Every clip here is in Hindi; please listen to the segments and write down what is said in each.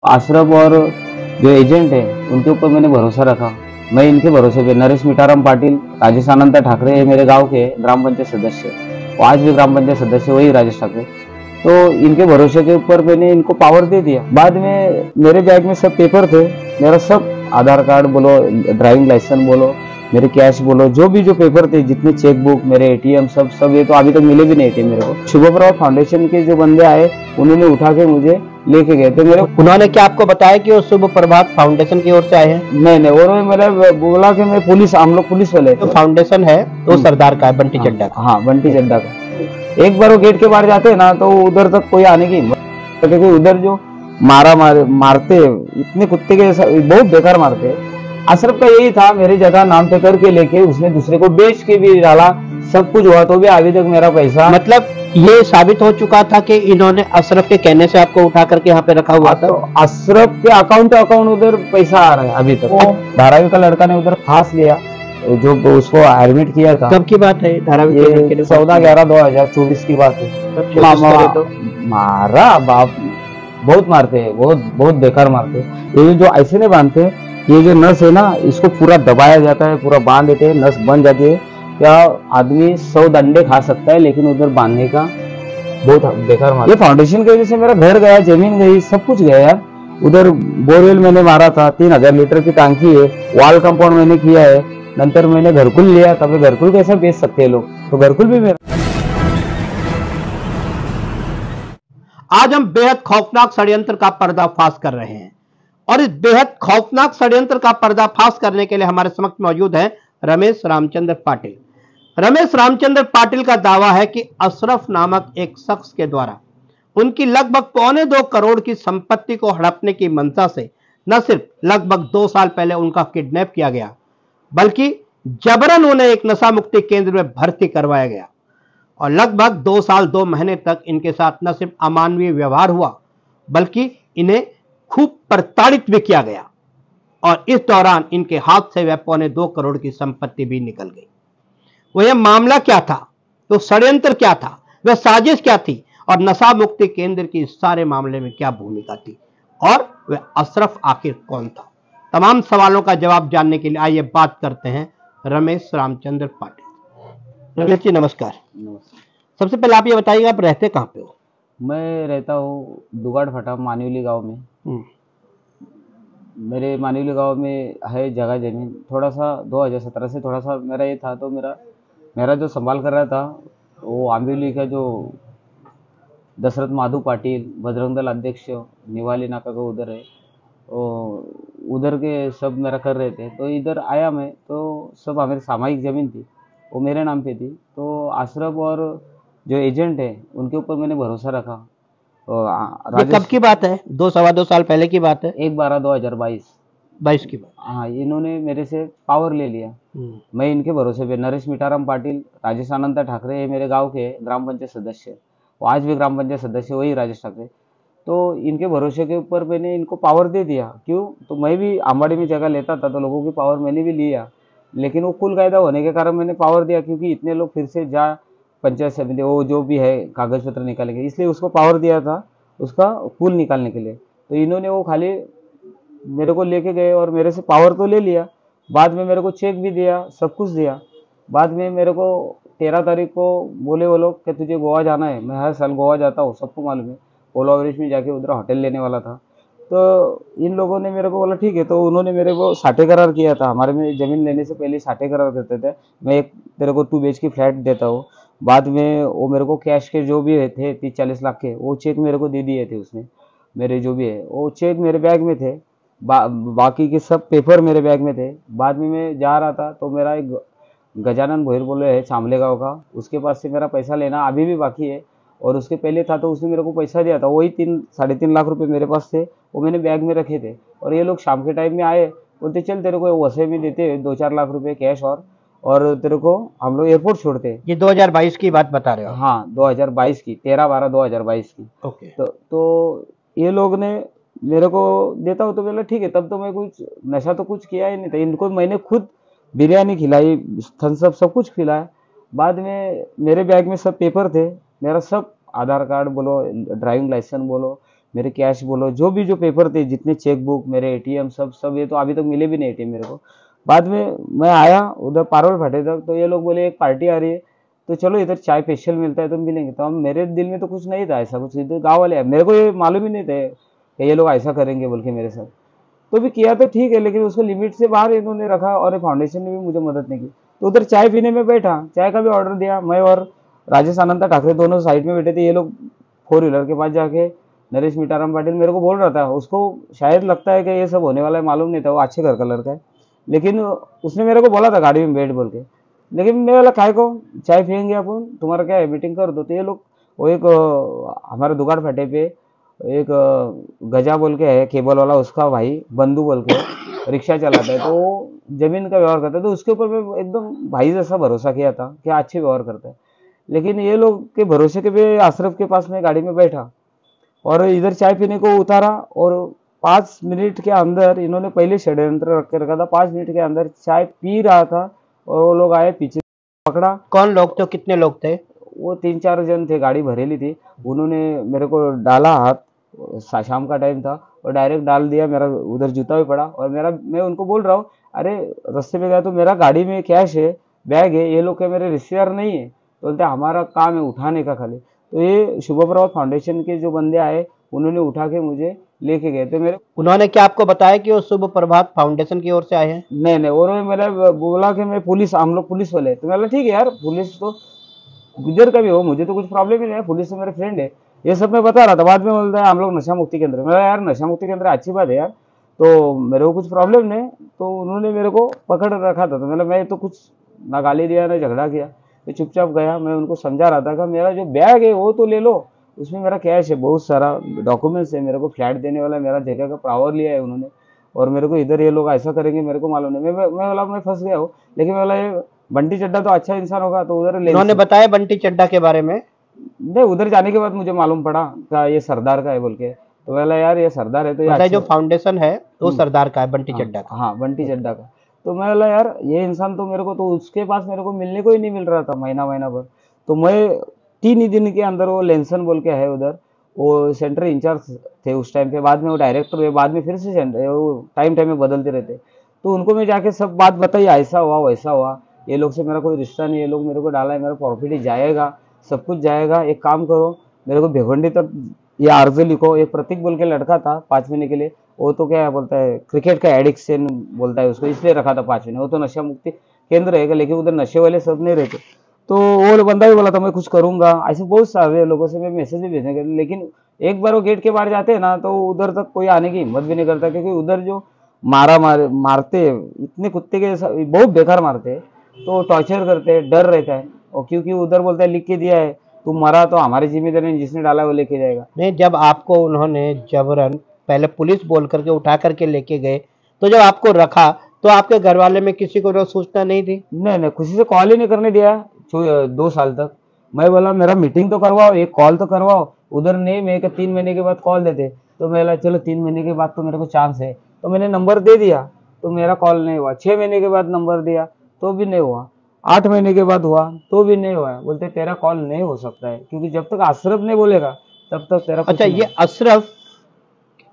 आशरफ और जो एजेंट है उनके ऊपर मैंने भरोसा रखा। मैं इनके भरोसे पे नरेश मिठाराम पाटिल, राजेश आनंद ठाकरे है मेरे गांव के ग्राम पंचायत सदस्य, वो आज भी ग्राम पंचायत सदस्य वही राजेश ठाकरे। तो इनके भरोसे के ऊपर मैंने इनको पावर दे दिया। बाद में मेरे बैग में सब पेपर थे, मेरा सब आधार कार्ड बोलो, ड्राइविंग लाइसेंस बोलो, मेरे कैश बोलो, जो भी जो पेपर थे, जितने चेकबुक, मेरे एटीएम, सब ये तो अभी तक मिले भी नहीं थे मेरे को। शुभ प्रभात फाउंडेशन के जो बंदे आए उन्होंने उठा के मुझे लेके गए थे। मेरे उन्होंने क्या आपको बताया कि वो शुभ प्रभात फाउंडेशन की ओर से आए हैं? नहीं, और मेरा बोला कि मैं पुलिस, हम लोग पुलिस वाले। तो फाउंडेशन है तो सरदार का है, बंटी चड्डा का। हाँ, बंटी चड्डा का। एक बार वो गेट के बाहर जाते हैं ना तो उधर तक कोई आने की हिम्मत, क्योंकि उधर जो मारते इतने कुत्ते के बहुत बेकार मारते। अशरफ का यही था, मेरी जगह नाम पे करके लेके उसने दूसरे को बेच के भी डाला, सब कुछ हुआ तो भी अभी तक मेरा पैसा, मतलब ये साबित हो चुका था कि इन्होंने अशरफ के कहने से आपको उठा करके यहाँ पे रखा हुआ था। तो अशरफ के अकाउंट उधर पैसा आ रहा है अभी तक। वो धारावी का लड़का ने उधर फांस लिया, जो उसको एडमिट किया था। कब की बात है? धारावी 14/11/2024 की बात है। तो मारा बाप, बहुत मारते हैं, बहुत बेकार मारते हैं। ये जो ऐसे नहीं बांधते, ये जो नस है ना, इसको पूरा दबाया जाता है, पूरा बांध देते हैं, नस बन जाती है। क्या आदमी 100 डंडे खा सकता है, लेकिन उधर बांधने का बहुत बेकार मार। ये फाउंडेशन की वजह से मेरा घर गया, जमीन गई, सब कुछ गया यार। उधर बोरवेल मैंने मारा था, 3000 लीटर की टांकी है, वॉल कंपाउंड मैंने किया है, नंतर मैंने घरकुल लिया। तब घरकुल कैसे बेच सकते हैं लोग, तो घरकुल भी मेरा। आज हम बेहद खौफनाक षड्यंत्र का पर्दाफाश कर रहे हैं, और इस बेहद खौफनाक षड्यंत्र का पर्दाफाश करने के लिए हमारे समक्ष मौजूद हैं रमेश रामचंद्र पाटिल। रमेश रामचंद्र पाटिल का दावा है कि अशरफ नामक एक शख्स के द्वारा उनकी लगभग 1.25 करोड़ की संपत्ति को हड़पने की मंशा से न सिर्फ लगभग 2 साल पहले उनका किडनैप किया गया, बल्कि जबरन उन्हें एक नशा मुक्ति केंद्र में भर्ती करवाया गया, और लगभग 2 साल 2 महीने तक इनके साथ न सिर्फ अमानवीय व्यवहार हुआ, बल्कि इन्हें खूब प्रताड़ित भी किया गया, और इस दौरान इनके हाथ से वह 1.25 करोड़ की संपत्ति भी निकल गई। वह मामला क्या था, तो षड्यंत्र क्या था, वह साजिश क्या थी, और नशा मुक्ति केंद्र की इस सारे मामले में क्या भूमिका थी, और वह अशरफ आखिर कौन था? तमाम सवालों का जवाब जानने के लिए आइए बात करते हैं रमेश रामचंद्र पाटिल। रमेश जी नमस्कार। सबसे पहले आप ये बताइए, आप रहते कहाँ पे हो? मैं रहता हूँ दुगाड़ फटा मानिवली गांव में। मेरे मानिवली गांव में है जगह जमीन, थोड़ा सा 2017 से थोड़ा सा मेरा ये था, तो मेरा जो संभाल कर रहा था वो आंबिवली का जो दशरथ माधु पाटिल, बजरंग दल अध्यक्ष निवाली नाका का उधर है, उधर के सब मेरा कर रहे थे। तो इधर आया मैं, तो सब हमारी सामायिक जमीन थी, वो मेरे नाम पे थी। तो अशरफ और जो एजेंट है उनके ऊपर मैंने भरोसा रखा। ये कब की बात है? 2-2.25 साल पहले की बात है? 1/12/2022 की बात। हाँ, इन्होंने मेरे से पावर ले लिया। मैं इनके भरोसे पे नरेश मिठाराम पाटिल, राजेश आनंद ठाकरे है मेरे गांव के ग्राम पंचायत सदस्य, वो आज भी ग्राम पंचायत सदस्य वही राजेश ठाकरे। तो इनके भरोसे के ऊपर मैंने इनको पावर दे दिया। क्यों? तो मैं भी आंबाड़ी में जगह लेता था, तो लोगों की पावर मैंने भी लिया, लेकिन वो कुल कायदा होने के कारण मैंने पावर दिया, क्योंकि इतने लोग फिर से जा पंचायत समिति वो जो भी है कागज पत्र निकालेंगे, इसलिए उसको पावर दिया था उसका कुल निकालने के लिए। तो इन्होंने वो खाली मेरे को लेके गए और मेरे से पावर तो ले लिया। बाद में मेरे को चेक भी दिया, सब कुछ दिया। बाद में मेरे को 13 तारीख को बोले वो लोग कि तुझे गोवा जाना है। मैं हर साल गोवा जाता हूँ, सबको मालूम है। ओला ब्रिज में जाके उधर होटल लेने वाला था, तो इन लोगों ने मेरे को बोला ठीक है। तो उन्होंने मेरे को साठे करार किया था। हमारे में ज़मीन लेने से पहले साठे करार करते थे, मैं एक तेरे को 2 BHK फ्लैट देता हूँ। बाद में वो मेरे को कैश के जो भी थे 30-40 लाख के, वो चेक मेरे को दे दिए थे उसने। मेरे जो भी है वो चेक मेरे बैग में थे, बाकी के सब पेपर मेरे बैग में थे। बाद में मैं जा रहा था, तो मेरा एक गजानन भोईर बोले है चामले गाँव का, उसके पास से मेरा पैसा लेना अभी भी बाकी है, और उसके पहले था तो उसने मेरे को पैसा दिया था। वही 3-3.5 लाख रुपए मेरे पास थे, वो मैंने बैग में रखे थे। और ये लोग शाम के टाइम में आए, बोलते चल तेरे को वैसे में देते 2-4 लाख रुपए कैश, और तेरे को हम लोग एयरपोर्ट छोड़ते। ये 2022 की बात बता रहे हो? हाँ, 2022 की, 13/12/2022 की। ओके। तो ये लोग ने मेरे को देता हो तो बोला ठीक है। तब तो मैं कुछ नशा तो कुछ किया ही नहीं था। इनको मैंने खुद बिरयानी खिलाई, थम्स अप सब कुछ खिलाया। बाद में मेरे बैग में सब पेपर थे, मेरा सब आधार कार्ड बोलो, ड्राइविंग लाइसेंस बोलो, मेरे कैश बोलो, जो पेपर थे, जितने चेक बुक, मेरे एटीएम, सब ये तो अभी तक मिले भी नहीं एटीएम मेरे को। बाद में मैं आया उधर पारोल फाटे तक, तो ये लोग बोले एक पार्टी आ रही है, तो चलो इधर चाय स्पेशल मिलता है तो मिलेंगे। तो हम, मेरे दिल में तो कुछ नहीं था ऐसा कुछ, इधर गाँव वाले मेरे को ये मालूम ही नहीं थे कि ये लोग ऐसा करेंगे बोल के मेरे साथ। तो भी किया तो ठीक है, लेकिन उसको लिमिट से बाहर इन्होंने रखा, और फाउंडेशन ने भी मुझे मदद नहीं की। तो उधर चाय पीने में बैठा, चाय का भी ऑर्डर दिया, मैं और राजेश आनंद ठाकरे दोनों साइड में बैठे थे। ये लोग 4 व्हीलर के पास जाके, नरेश मीठाराम पाटिल मेरे को बोल रहा था, उसको शायद लगता है कि ये सब होने वाला है, मालूम नहीं था, वो अच्छे घर का लड़का है, लेकिन उसने मेरे को बोला था गाड़ी में बैठ बोल के। लेकिन मैं बोला काय को, चाय पियेंगे अपन, तुम्हारा क्या है, मीटिंग कर दो। तो ये लोग, वो एक हमारे दुगाड़ फटे पे एक गजा बोल के है केबल वाला, उसका भाई बंधु बोल के रिक्शा चलाता है, तो वो जमीन का व्यवहार करता है, तो उसके ऊपर मैं एकदम भाई जैसा भरोसा किया था कि अच्छे व्यवहार करता है। लेकिन ये लोग के भरोसे के पे अशरफ के पास में गाड़ी में बैठा और इधर चाय पीने को उतारा, और 5 मिनट के अंदर इन्होंने पहले षड्यंत्र रख के रखा था, 5 मिनट के अंदर चाय पी रहा था और वो लोग आए पीछे, पकड़ा। कौन लोग थे, कितने लोग थे? वो 3-4 जन थे, गाड़ी भरेली थी। उन्होंने मेरे को डाला हाथ, शाम का टाइम था, और डायरेक्ट डाल दिया, मेरा उधर जूता भी पड़ा। और मैं उनको बोल रहा हूँ, अरे रास्ते में गया तो मेरा गाड़ी में कैश है, बैग है, ये लोग के मेरे रिश्तेदार नहीं है। तो बोलते हमारा काम है उठाने का खाली। तो ये शुभ प्रभात फाउंडेशन के जो बंदे आए, उन्होंने उठा के मुझे लेके गए थे। मेरे, उन्होंने क्या आपको बताया कि वो शुभ प्रभात फाउंडेशन की ओर से आए हैं? नहीं, उन्होंने मेरा बोला कि मैं पुलिस, हम लोग पुलिस वाले। तो मैं ठीक है यार, पुलिस तो गुजर का भी हो, मुझे तो कुछ प्रॉब्लम ही नहीं है, पुलिस से मेरे फ्रेंड है, ये सब मैं बता रहा था। बाद में बोलता है हम लोग नशा मुक्ति केंद्र। मेरा यार नशा मुक्ति केंद्र अच्छी बात है यार, तो मेरे को कुछ प्रॉब्लम नहीं। तो उन्होंने मेरे को पकड़ रखा था, तो मतलब मैं तो कुछ ना गाली दिया ना झगड़ा किया, तो चुपचाप गया। मैं उनको समझा रहा था कि मेरा जो बैग है वो तो ले लो, उसमें मेरा कैश है, बहुत सारा डॉक्यूमेंट्स है, मेरे को फ्लैट देने वाला मेरा जगह का पावर लिया है उन्होंने, और मेरे को इधर ये लोग ऐसा करेंगे मेरे को मालूम नहीं। मैं बोला मैं फंस गया हूँ। लेकिन मैं बोला ये बंटी चड्डा तो अच्छा इंसान होगा, तो उधर उन्होंने बताया बंटी चड्डा के बारे में? नहीं, उधर जाने के बाद मुझे मालूम पड़ा का ये सरदार का है बोल के। तो बोला यार ये सरदार है तो ये जो फाउंडेशन है तो सरदार का है, बंटी चड्डा का? हाँ, बंटी चड्डा का। तो मैं बोला यार ये इंसान तो मेरे को, तो उसके पास मेरे को मिलने को ही नहीं मिल रहा था महीना भर। तो मैं 3 ही दिन के अंदर, वो लेंसन बोल के है उधर, वो सेंटर इंचार्ज थे उस टाइम पे, बाद में वो डायरेक्टर हुए, बाद में फिर से टाइम में बदलते रहते। तो उनको मैं जाके सब बात बताई, ऐसा हुआ वैसा हुआ, ये लोग से मेरा कोई रिश्ता नहीं, ये लोग मेरे को डाला है, मेरा प्रॉफिट ही जाएगा, सब कुछ जाएगा। एक काम करो, मेरे को भिवंडी तक ये अर्ज लिखो। एक प्रतीक बोल के लड़का था 5 महीने के लिए, वो तो क्या बोलता है, क्रिकेट का एडिक्शन बोलता है उसको, इसलिए रखा था 5 महीने। वो तो नशा मुक्ति केंद्र है, लेकिन उधर नशे वाले सब नहीं रहते। तो वो बंदा भी बोला था मैं कुछ करूंगा, ऐसे बहुत सारे लोगों से मैं मैसेज भी भेजने के, लेकिन एक बार वो गेट के बाहर जाते हैं ना, तो उधर तक कोई आने की हिम्मत भी नहीं करता, क्योंकि उधर जो मारते इतने कुत्ते के बहुत बेकार मारते, तो टॉर्चर करते, डर रहता है। और क्योंकि उधर बोलता है लिख के दिया है, तुम मरा तो हमारी जिम्मेदारी नहीं, जिसने डाला वो लेके जाएगा। नहीं, जब आपको उन्होंने जबरन पहले पुलिस बोल करके उठा करके लेके गए, तो जब आपको रखा तो आपके घर वाले में किसी को सूचना नहीं थी? नहीं, किसी से कॉल ही नहीं करने दिया 2 साल तक। मैं बोला मेरा मीटिंग तो करवाओ, एक कॉल तो करवाओ, उधर नहीं। मैं 3 महीने के बाद कॉल देते, तो मैं बोला चलो 3 महीने के बाद तो मेरे को चांस है, तो मैंने नंबर दे दिया, तो मेरा कॉल नहीं हुआ। 6 महीने के बाद नंबर दिया तो भी नहीं हुआ, 8 महीने के बाद हुआ तो भी नहीं हुआ। बोलते तेरा कॉल नहीं हो सकता है, क्योंकि जब तक अशरफ नहीं बोलेगा तब तक तेरा। अच्छा, ये अशरफ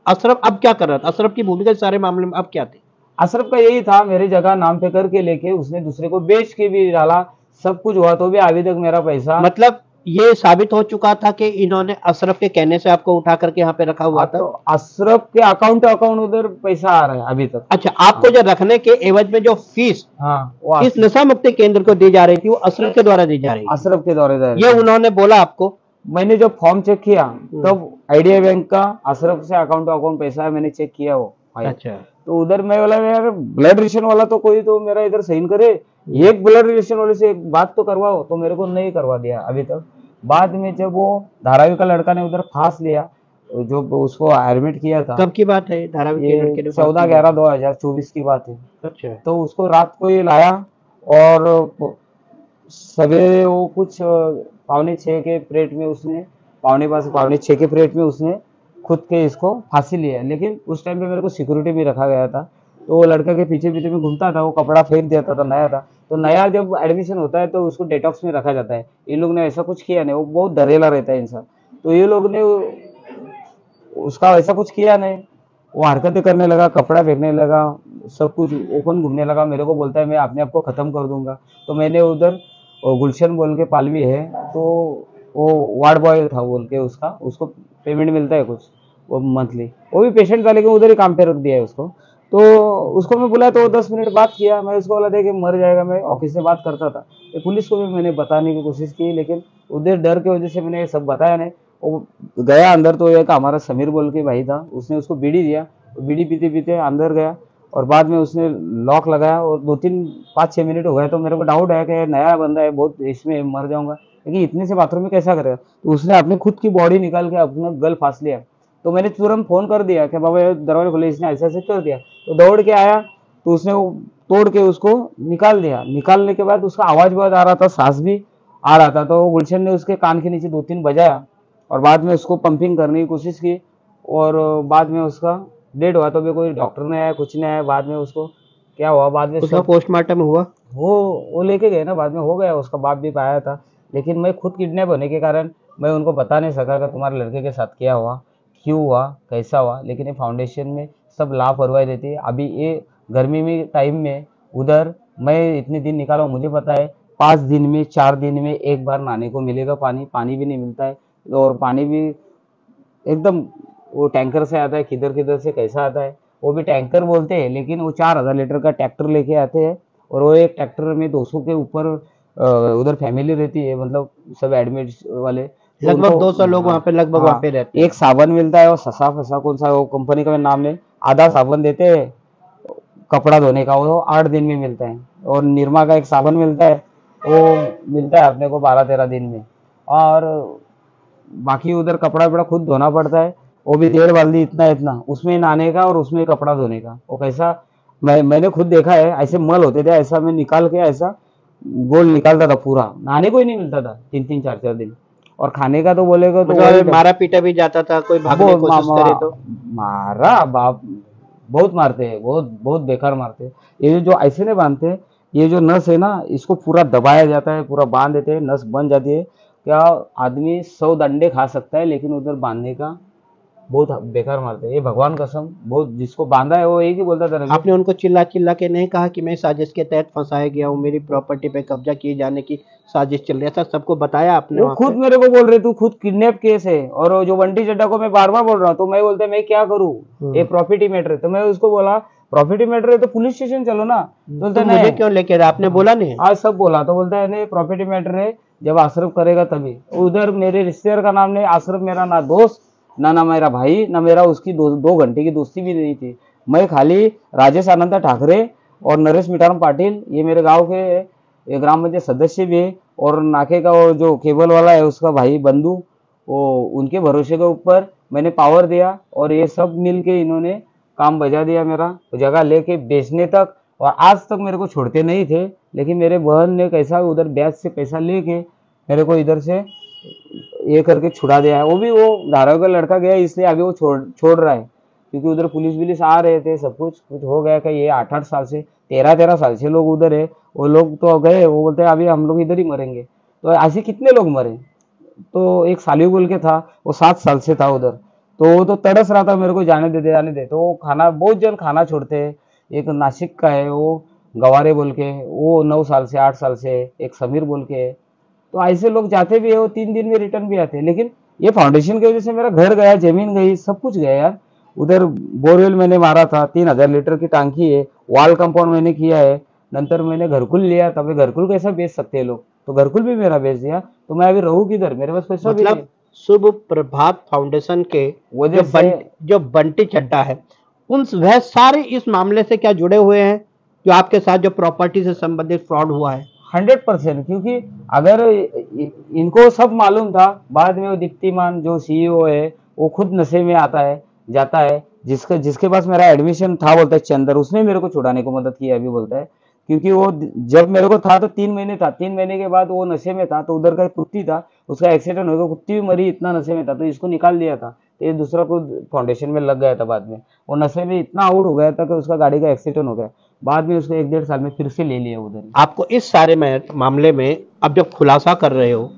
अब क्या कर रहा था? अशरफ की भूमिका इस सारे मामले में अब क्या थी? अशरफ का यही था, मेरी जगह नाम पे करके लेके उसने दूसरे को बेच के भी डाला, सब कुछ हुआ, तो भी अभी तक मेरा पैसा। मतलब ये साबित हो चुका था कि इन्होंने अशरफ के कहने से आपको उठा करके यहाँ पे रखा हुआ था? तो अशरफ के अकाउंट उधर पैसा आ रहा है अभी तक। अच्छा, आपको जो रखने के एवज में जो फीस हाँ, इस नशा मुक्ति केंद्र को दी जा रही थी, वो अशरफ के द्वारा दी जा रही थी? अशरफ के द्वारा ये उन्होंने बोला आपको? मैंने जब फॉर्म चेक किया तब आइडिया बैंक का अशरफ से अकाउंट पैसा है, मैंने चेक किया वो। अच्छा, तो उधर मैं बोला यार ब्लड रिलेशन वाला तो कोई तो मेरा इधर साइन करे, एक ब्लड रिलेशन वाले से एक बात तो करवाओ, तो मेरे को नहीं करवा दिया अभी तक। बाद में जब वो धारावी का लड़का ने उधर फांस लिया, जो उसको एडमिट किया था। कब की बात है? धारावी के लड़के ने? 14/11/2024 की बात है। अच्छा, तो उसको रात को ही लाया, और सवेरे वो कुछ 5:45 के पीरियड में उसने 5:45 के पीरियड में उसने खुद के इसको फांसी लिया। लेकिन उस टाइम पे मेरे को सिक्योरिटी भी रखा गया था, तो वो लड़का के पीछे पीछे में घूमता था, वो कपड़ा फेंक देता था, नया था। तो नया जब एडमिशन होता है तो उसको डेटॉक्स में रखा जाता है। इन लोग ने ऐसा कुछ किया नहीं, वो बहुत डरेला रहता है इंसान। तो ये लोग ने उसका ऐसा कुछ किया नहीं। वो हरकतें करने लगा, कपड़ा फेंकने लगा, सब कुछ ओपन घूमने लगा। मेरे को बोलता है मैं अपने आप को खत्म कर दूंगा। तो मैंने उधर गुलशन बोल के पालवी है, तो वो वार्ड बॉय था बोल के उसको पेमेंट मिलता है कुछ वो मंथली, वो भी पेशेंट था लेकिन उधर ही काम पे रख दिया है उसको। तो उसको मैं बुलाया तो 10 मिनट बात किया। मैं उसको बोला था कि मर जाएगा, मैं ऑफिस से बात करता था। ये पुलिस को भी मैंने बताने की कोशिश की, लेकिन उधर डर की वजह से मैंने ये सब बताया नहीं। वो गया अंदर, तो एक हमारा समीर बोल के भाई था, उसने उसको बीड़ी दिया। बीड़ी पीते पीते अंदर गया और बाद में उसने लॉक लगाया और 2-3-5-6 मिनट हो गए। तो मेरे को डाउट है कि नया बंदा है, बहुत इसमें मर जाऊंगा, लेकिन इतने से बाथरूम में कैसा करेगा। तो उसने अपने खुद की बॉडी निकाल के अपना गल फांस लिया। तो मैंने तुरंत फोन कर दिया कि बाबा ये दरवाजा खोले, इसने ऐसे ऐसे कर दिया। तो दौड़ के आया, तो उसने वो तोड़ के उसको निकाल दिया। निकालने के बाद उसका आवाज बहुत आ रहा था, सांस भी आ रहा था। तो गुलशन ने उसके कान के नीचे 2-3 बजाया और बाद में उसको पंपिंग करने की कोशिश की और बाद में उसका डेड हुआ। तो भी कोई डॉक्टर नहीं आया, कुछ नहीं आया। बाद में उसको क्या हुआ, बाद में उसका पोस्टमार्टम हुआ? वो लेके गए ना, बाद में हो गया। उसका बाप भी पाया था, लेकिन मैं खुद किडनैप होने के कारण मैं उनको बता नहीं सका कि तुम्हारे लड़के के साथ क्या हुआ, क्यों हुआ, कैसा हुआ। लेकिन ये फाउंडेशन में सब लापरवाही रहती है। अभी ये गर्मी में टाइम में उधर मैं इतने दिन निकाला हूँ, मुझे पता है 5 दिन में 4 दिन में एक बार नहाने को मिलेगा। पानी भी नहीं मिलता है, और पानी भी एकदम वो टैंकर से आता है, किधर किधर से कैसा आता है। वो भी टैंकर बोलते हैं, लेकिन वो 4000 लीटर का ट्रैक्टर लेके आते हैं। और वो एक ट्रैक्टर में 200 के ऊपर उधर फैमिली रहती है, मतलब सब एडमिट वाले। तो लगभग 200 लोग वहाँ पे लगभग वहाँ पे रहते हैं। एक साबुन मिलता है, वो ससा फसा कौन सा वो कंपनी का नाम नहीं, आधा साबुन देते हैं कपड़ा धोने का, वो 8 दिन में मिलता है। और निरमा का एक साबुन मिलता है, वो मिलता है अपने को 12-13 दिन में। और बाकी उधर कपड़ा वपड़ा खुद धोना पड़ता है। वो भी 1.5 बाल्टी इतना इतना, उसमें नहाने का और उसमें कपड़ा धोने का। वो कैसा मैंने खुद देखा है, ऐसे मल होते थे, ऐसा मैं निकाल के ऐसा गोल निकालता था पूरा। नहाने को ही नहीं मिलता था 3-3 4-4 दिन। और खाने का तो बोलेगा तो मतलब मारा पीटा भी जाता था, कोई भागने की कोशिश करे तो? मारा बाप, बहुत मारते हैं, बहुत बहुत बेकार मारते हैं। ये जो ऐसे नहीं बांधते, ये जो नस है ना, इसको पूरा दबाया जाता है, पूरा बांध देते हैं, नस बन जाती है। क्या आदमी 100 डंडे खा सकता है, लेकिन उधर बांधने का बहुत बेकार मारते हैं। ये भगवान कसम, बहुत जिसको बांधा है वो एक ही बोलता था। आपने उनको चिल्ला चिल्ला के नहीं कहा कि मैं साजिश के तहत फंसाया गया हूँ, मेरी प्रॉपर्टी पे कब्जा किए जाने की साजिश चल रही है, ऐसा सबको बताया आपने? वो खुद मेरे को बोल रहे तू खुद किडनैप केस है। और जो बंटी चड्डा को मैं बार बार बोल रहा हूँ, तो मैं बोलते मैं क्या करूँ, ये प्रॉपर्टी मैटर है। तो मैं उसको बोला प्रॉपर्टी मैटर है तो पुलिस स्टेशन चलो ना। तो मुझे क्यों लेके आपने बोला नहीं? आज सब बोला। तो बोलता है नहीं प्रॉपर्टी मैटर है, जब आश्रफ करेगा तभी। उधर मेरे रिश्तेदार का नाम नहीं, आश्रफ मेरा ना दोस्त ना मेरा भाई, ना मेरा उसकी 2 घंटे की दोस्ती भी नहीं थी। मैं खाली राजेश आनंद ठाकरे और नरेश मिठाराम पाटिल, ये मेरे गांव के ये ग्राम पंचायत सदस्य भी है, और नाके का वो जो केबल वाला है उसका भाई बंधु, वो उनके भरोसे के ऊपर मैंने पावर दिया। और ये सब मिल के इन्होंने काम बजा दिया मेरा, जगह लेके बेचने तक। और आज तक मेरे को छोड़ते नहीं थे, लेकिन मेरे बहन ने कैसा उधर ब्याज से पैसा लेके मेरे को इधर से ये करके छुड़ा दिया है। वो भी वो धारावी का लड़का गया, इसलिए अभी वो छोड़ रहा है, क्योंकि उधर पुलिस आ रहे थे, सब कुछ हो गया कि ये 8-8 साल से 13-13 साल से लोग उधर है। वो लोग तो गए, वो बोलते हैं अभी हम लोग इधर ही मरेंगे। तो ऐसे कितने लोग मरे। तो एक सालियो बोल के था, वो 7 साल से था उधर। तो वो तो तड़स रहा था मेरे को जाने दे। तो वो खाना, बहुत जन खाना छोड़ते हैं। एक नासिक का है वो गवारे बोल के, वो 9 साल से 8 साल से। एक समीर बोल के है। तो ऐसे लोग जाते भी है, वो 3 दिन में रिटर्न भी आते हैं। लेकिन ये फाउंडेशन की वजह से मेरा घर गया, जमीन गई, सब कुछ गया यार। उधर बोरवेल मैंने मारा था, 3000 लीटर की टांकी है, वॉल कंपाउंड मैंने किया है। नंतर मैंने घरकुल लिया, तब घरकुल कैसा बेच सकते हैं लोग, तो घरकुल भी मेरा बेच दिया। तो मैं अभी रहूँ किधर, मेरे पास पैसा भी नहीं। शुभ प्रभात फाउंडेशन के जो बंटी चड्डा है, वह सारे इस मामले से क्या जुड़े हुए हैं, जो आपके साथ जो प्रॉपर्टी से संबंधित फ्रॉड हुआ है? 100%, क्योंकि अगर इनको सब मालूम था, बाद में वो दीप्तिमान जो सीईओ है वो खुद नशे में आता है जाता है। जिसके पास मेरा एडमिशन था, बोलता है चंदर, उसने मेरे को छुड़ाने को मदद की अभी बोलता है। क्योंकि वो जब मेरे को था तो 3 महीने था, 3 महीने के बाद वो नशे में था। तो उधर का कुत्ती था, उसका एक्सीडेंट हो गया, कुत्ती भी मरी, इतना नशे में था, तो इसको निकाल दिया था। तो ये दूसरा को फाउंडेशन में लग गया था। बाद में वो नशे में इतना आउट हो गया था कि उसका गाड़ी का एक्सीडेंट हो गया। बाद में उसको 1-1.5 साल में फिर से ले लिया उधर। आपको इस सारे मामले में अब जब खुलासा कर रहे हो,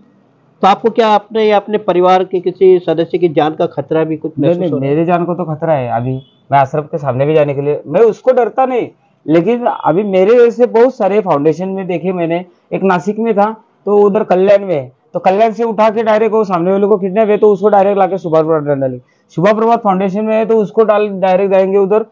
तो आपको क्या अपने या अपने परिवार के किसी सदस्य की जान का खतरा भी कुछ नहीं महसूस नहीं, हो रहा है? मेरे जान को तो खतरा है। अभी मैं अशरफ के सामने भी जाने के लिए, मैं उसको डरता नहीं, लेकिन अभी मेरे जैसे बहुत सारे फाउंडेशन में देखे मैंने। एक नासिक में था, तो उधर कल्याण में है, तो कल्याण से उठा के डायरेक्ट वो सामने वाले को किडनैप है तो उसको डायरेक्ट लाके सुभाष प्रभात डाले। शुभा प्रभात फाउंडेशन में है तो उसको डायरेक्ट जाएंगे उधर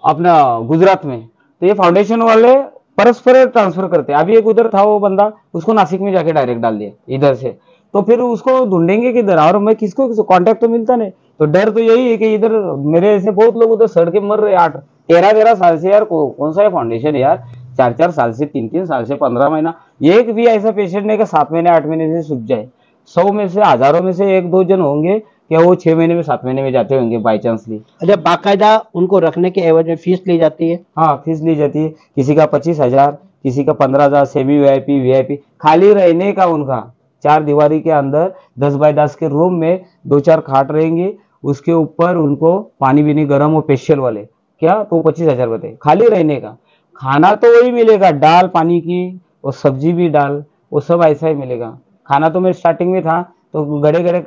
अपना गुजरात में। तो ये फाउंडेशन वाले परस्पर ट्रांसफर करते हैं। अभी एक उधर था वो बंदा, उसको नासिक में जाके डायरेक्ट डाल दिया इधर से। तो फिर उसको ढूंढेंगे किधर, और मैं किसको कांटेक्ट तो मिलता नहीं। तो डर तो यही है कि इधर मेरे ऐसे बहुत लोग उधर सड़ के मर रहे 8 13 13 साल से यार। कौन सा है फाउंडेशन यार, 4 4 साल से, 3 3 साल से, 15 महीना। एक भी ऐसा पेशेंट नहीं कि 7 महीने 8 महीने से सूझ जाए। 100 में से, हजारों में से 1 2 जन होंगे क्या वो 6 महीने में 7 महीने में जाते होंगे बाई चांसली। अच्छा, बाकायदा उनको रखने के एवज में फीस ली जाती है? हाँ, फीस ली जाती है। किसी का 25,000, किसी का 15,000, सेमी वीआईपी वीआईपी। खाली रहने का उनका 4 दीवारी के अंदर 10 बाई 10 के रूम में 2 4 खाट रहेंगे, उसके ऊपर उनको पानी भी नहीं गर्म और स्पेशल वाले क्या, तो 25,000 बताए खाली रहने का। खाना तो वही मिलेगा, दाल पानी की और सब्जी भी दाल, वो सब ऐसा ही मिलेगा। खाना तो मैं स्टार्टिंग में था तो गड़े गड़े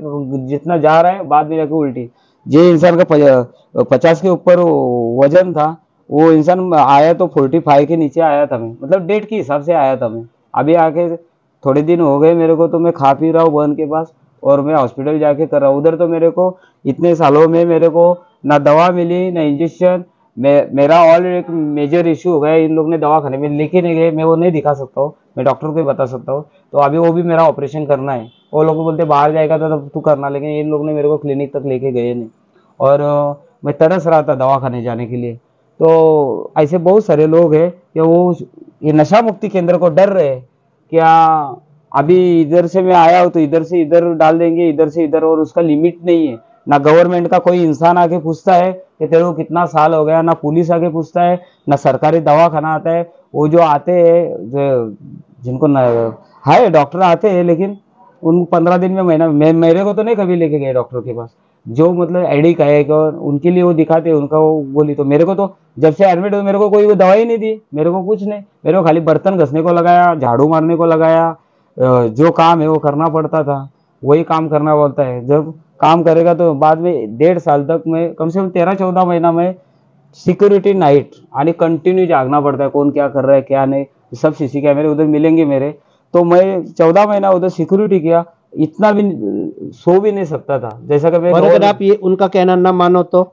जितना जा रहा है, बाद में जाके उल्टी। जे इंसान का 50 के ऊपर वजन था, वो इंसान आया तो 45 के नीचे आया था मैं, मतलब डेट के हिसाब से आया था मैं। अभी आके थोड़े दिन हो गए मेरे को, तो मैं खा पी रहा हूँ बहन के पास, और मैं हॉस्पिटल जाके कर रहा हूँ। उधर तो मेरे को इतने सालों में मेरे को ना दवा मिली ना इंजेक्शन। मेरा ऑल एक मेजर इशू हो गया, इन लोग ने दवाखाने में लेके नहीं गए, मैं वो नहीं दिखा सकता हूँ, मैं डॉक्टर को ही बता सकता हूँ। तो अभी वो भी मेरा ऑपरेशन करना है। वो लोग बोलते बाहर जाएगा तो तब तू करना, लेकिन इन लोग ने मेरे को क्लिनिक तक लेके गए नहीं। और मैं तरस रहा था दवाखाने जाने के लिए। तो ऐसे बहुत सारे लोग हैं कि वो ये नशा मुक्ति केंद्र को डर रहे हैं क्या, अभी इधर से मैं आया हूँ तो इधर से इधर डाल देंगे, इधर से इधर, और उसका लिमिट नहीं है। ना गवर्नमेंट का कोई इंसान आके पूछता है कि तेरे को कितना साल हो गया, ना पुलिस आके पूछता है, ना सरकारी दवाखाना आता है। वो जो आते हैं जिनको है डॉक्टर आते हैं, लेकिन उन 15 दिन में महीना, मेरे को तो नहीं कभी लेके गए डॉक्टर के पास। जो मतलब एडिक है और उनके लिए वो दिखाते हैं, उनका वो बोली। तो मेरे को तो जब से एडमिट हुए मेरे को कोई वो दवाई नहीं दी, मेरे को कुछ नहीं, मेरे को खाली बर्तन घसने को लगाया, झाड़ू मारने को लगाया। जो काम है वो करना पड़ता था, वही काम करना बोलता है। जब काम करेगा तो बाद में 1.5 साल तक मैं कम से कम 13 14 महीना में सिक्योरिटी नाइट आणि कंटिन्यू जागना पड़ता है, कौन क्या कर रहा है क्या नहीं, सब सीसी कैमरे उधर मिलेंगे मेरे। तो मैं 14 महीना उधर सिक्योरिटी किया, इतना भी सो भी नहीं सकता था। जैसा कि और अगर आप ये उनका कहना ना मानो तो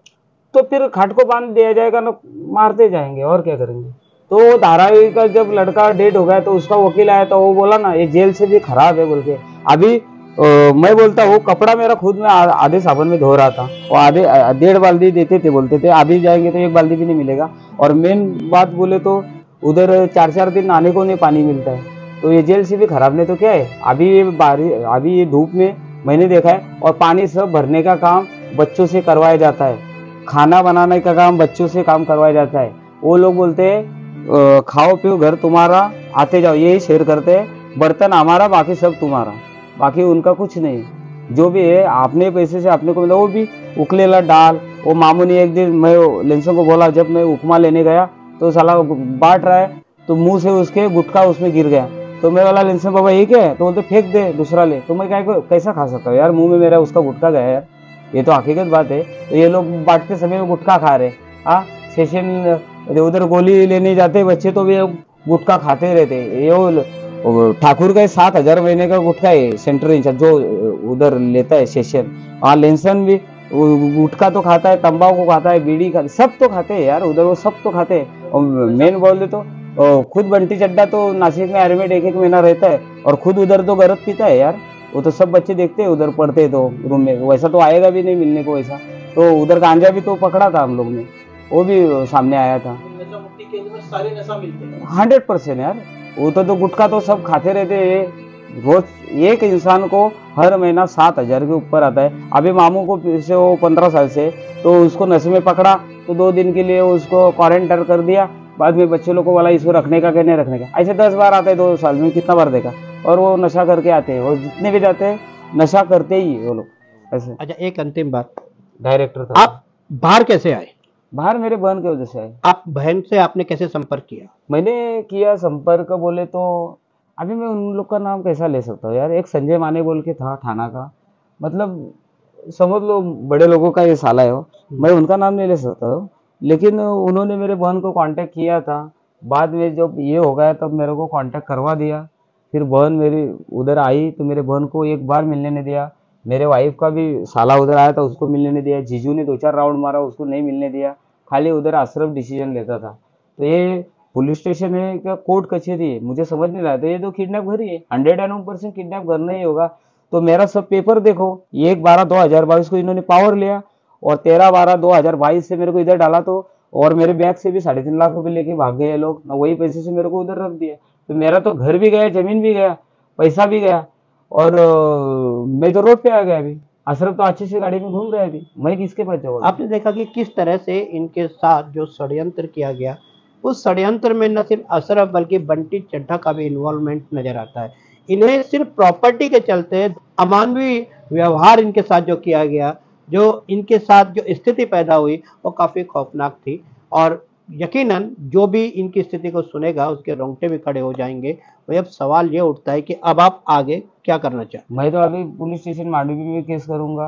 फिर खाट को बांध दिया जाएगा ना, मारते जाएंगे और क्या करेंगे। तो धारावी का जब लड़का डेड हो गया तो उसका वकील आया तो वो बोला ना ये जेल से भी खराब है बोल के। अभी मैं बोलता हूँ कपड़ा मेरा खुद में आधे साबुन में धो रहा था, वो आधे 1.5 बाल्टी देते थे, बोलते थे अभी जाएंगे तो 1 बाल्टी भी नहीं मिलेगा। और मेन बात बोले तो उधर 4 4 दिन नहाने को नहीं पानी मिलता है। तो ये जेल से भी खराब नहीं तो क्या है। अभी ये धूप में मैंने देखा है, और पानी सब भरने का काम बच्चों से करवाया जाता है, खाना बनाने का काम बच्चों से काम करवाया जाता है। वो लोग बोलते हैं खाओ पियो घर तुम्हारा, आते जाओ, यही शेयर करते हैं, बर्तन हमारा बाकी सब तुम्हारा, बाकी उनका कुछ नहीं। जो भी है अपने पैसे से अपने को मिला, वो भी उकलेला दाल। वो मामू ने एक दिन मैं लेंसों को बोला, जब मैं उपमा लेने गया तो साला बांट रहा है तो मुंह से उसके गुटखा उसमें गिर गया। तो मैं बोला लेंसों बाबा ये क्या है, तो बोलते फेंक दे दूसरा ले। तो मैं कैसा खा सकता हूँ यार, मुंह में मेरा उसका गुटखा गया यार, ये तो हकीकत बात है। तो ये लोग बांटते समय में गुटखा खा रहे। हाँ, सेशन उधर गोली लेने जाते बच्चे तो भी गुटखा खाते रहते। ये ठाकुर का 7,000 महीने का गुटखा है सेंटर इंचार्ज जो उधर लेता है सेशन। हाँ, लेंसन भी गुटखा तो खाता है, तंबाकू खाता है, बीड़ी खाता, सब तो खाते हैं यार उधर, वो सब तो खाते हैं। और मेन बोल तो खुद बंटी चड्डा तो नासिक में एडमिट 1 महीना रहता है, और खुद उधर तो गरत पीता है यार। वो तो सब बच्चे देखते हैं उधर पढ़ते हैं तो रूम में, वैसा तो आएगा भी नहीं मिलने को वैसा। तो उधर गांजा भी तो पकड़ा था हम लोग ने, वो भी सामने आया था। नशा मुक्ति केंद्र में सारे नशा मिलते हैं 100% यार। वो तो गुटखा तो सब खाते रहते हैं। रोज एक इंसान को हर महीना 7,000 के ऊपर आता है। अभी मामू को से वो 15 साल से, तो उसको नशे में पकड़ा तो 2 दिन के लिए उसको क्वारंटाइन कर दिया। बाद में बच्चे लोग को बोला इसको रखने का क्या नहीं रखने का। ऐसे 10 बार आते हैं 2 साल में, कितना बार देखा। और वो नशा करके आते हैं, और जितने भी जाते हैं नशा करते ही वो लोग ऐसे। अच्छा, एक अंतिम बात, डायरेक्टर था। आप बाहर कैसे आए? बाहर मेरे बहन की वजह से आए। आप बहन से आपने कैसे संपर्क किया? मैंने किया संपर्क बोले तो अभी मैं उन लोग का नाम कैसा ले सकता हूँ यार। एक संजय माने बोल के था थाना का, मतलब समझ लो बड़े लोगों का ये साला है वो, मैं उनका नाम नहीं ले सकता हूँ। लेकिन उन्होंने मेरे बहन को कांटेक्ट किया था, बाद में जब ये हो गया तब मेरे को कांटेक्ट करवा दिया। फिर बहन मेरी उधर आई तो मेरे बहन को एक बार मिलने नहीं दिया। मेरे वाइफ का भी साला उधर आया था, उसको मिलने नहीं दिया। जीजू ने 2-4 राउंड मारा, उसको नहीं मिलने दिया। खाली उधर अशरफ डिसीजन लेता था। तो ये पुलिस स्टेशन है क्या कोर्ट कचहरी है, मुझे समझ नहीं रहा। तो ये तो किडनैप घर ही है, 101% किडनैप करना ही होगा। तो मेरा सब पेपर देखो, 1/12/2022 को इन्होंने पावर लिया और 13/12/2022 से मेरे को इधर डाला। तो और मेरे बैंक से भी 3.5 लाख रुपए लेके भाग गए लोग ना, वही पैसे से मेरे को उधर रख दिया। तो मेरा तो घर भी गया, जमीन भी गया, पैसा भी गया। और मैं तो रोड पे आ गया। अभी अशरफ तो अच्छे से गाड़ी में घूम रहा है, अभी मैं किसके पास जाऊंगा। आपने देखा कि किस तरह से इनके साथ जो षड्यंत्र किया गया, उस षड्यंत्र में न सिर्फ अशरफ बल्कि बंटी चड्ढा का भी इन्वॉल्वमेंट नजर आता है। इन्हें सिर्फ प्रॉपर्टी के चलते अमानवीय व्यवहार इनके साथ जो किया गया, जो इनके साथ जो स्थिति पैदा हुई, वो काफी खौफनाक थी। और यकीनन जो भी इनकी स्थिति को सुनेगा उसके रोंगटे भी खड़े हो जाएंगे। वही अब सवाल ये उठता है कि अब आप आगे क्या करना चाहते मैं तो अभी पुलिस स्टेशन मांडवी में भी केस करूंगा,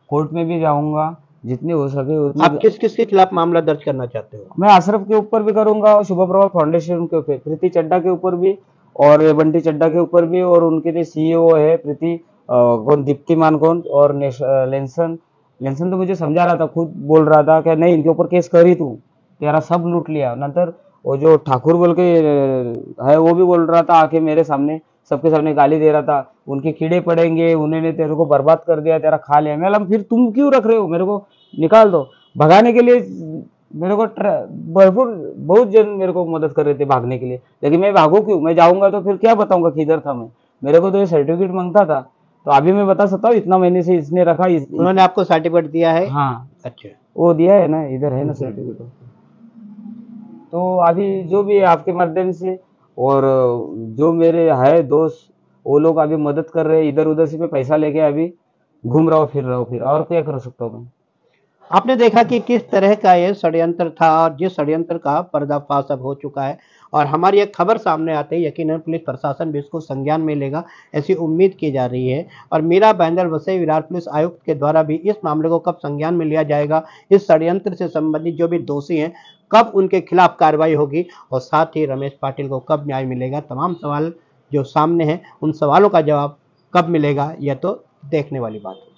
कोर्ट में भी जाऊंगा, जितनी हो सके हैं? उतनी। आप किस किस के खिलाफ मामला दर्ज करना चाहते हो? मैं अशरफ के ऊपर भी करूंगा और शुभ प्रभात फाउंडेशन के ऊपर, प्रीति चड्ढा के ऊपर भी और ये बंटी चड्ढा के ऊपर भी। और उनके जो सीईओ है प्रीति कौन, दीप्तिमान कौन और लेंसन लेंसन तो मुझे समझा रहा था, खुद बोल रहा था कि नहीं इनके ऊपर केस कर ही तू, तेरा सब लूट लिया। नंतर वो जो ठाकुर बोल के है वो भी बोल रहा था आके मेरे सामने, सबके सामने गाली दे रहा था, उनके कीड़े पड़ेंगे, उन्होंने तेरे को बर्बाद कर दिया, तेरा खा लिया। मैं बोला फिर तुम क्यों रख रहे हो, मेरे को निकाल दो। भगाने के लिए मेरे को भरपूर बहुत जन मेरे को मदद कर रहे थे भागने के लिए, लेकिन मैं भागू क्यों, मैं जाऊंगा तो फिर क्या बताऊंगा किधर था मैं। मेरे को तो ये सर्टिफिकेट मांगता था, तो अभी मैं बता सकता हूँ इतना महीने से इसने रखा। उन्होंने आपको सर्टिफिकेट दिया है? हाँ अच्छा, वो दिया है ना, इधर है ना सर्टिफिकेट। तो अभी जो भी है आपके माध्यम से और जो मेरे है दोस्त वो लोग अभी मदद कर रहे हैं, इधर उधर से मैं पैसा लेके अभी घूम रहा हूँ फिर रहा हूँ, फिर और क्या कर सकता हूँ मैं। आपने देखा कि किस तरह का ये षड्यंत्र था और जिस षड्यंत्र का पर्दाफाश अब हो चुका है। और हमारी एक खबर सामने आते ही यकीनन पुलिस प्रशासन भी इसको संज्ञान में लेगा, ऐसी उम्मीद की जा रही है। और मीरा बैंदल वसई विरार पुलिस आयुक्त के द्वारा भी इस मामले को कब संज्ञान में लिया जाएगा, इस षड्यंत्र से संबंधित जो भी दोषी हैं कब उनके खिलाफ कार्रवाई होगी, और साथ ही रमेश पाटिल को कब न्याय मिलेगा, तमाम सवाल जो सामने हैं उन सवालों का जवाब कब मिलेगा, यह तो देखने वाली बात है।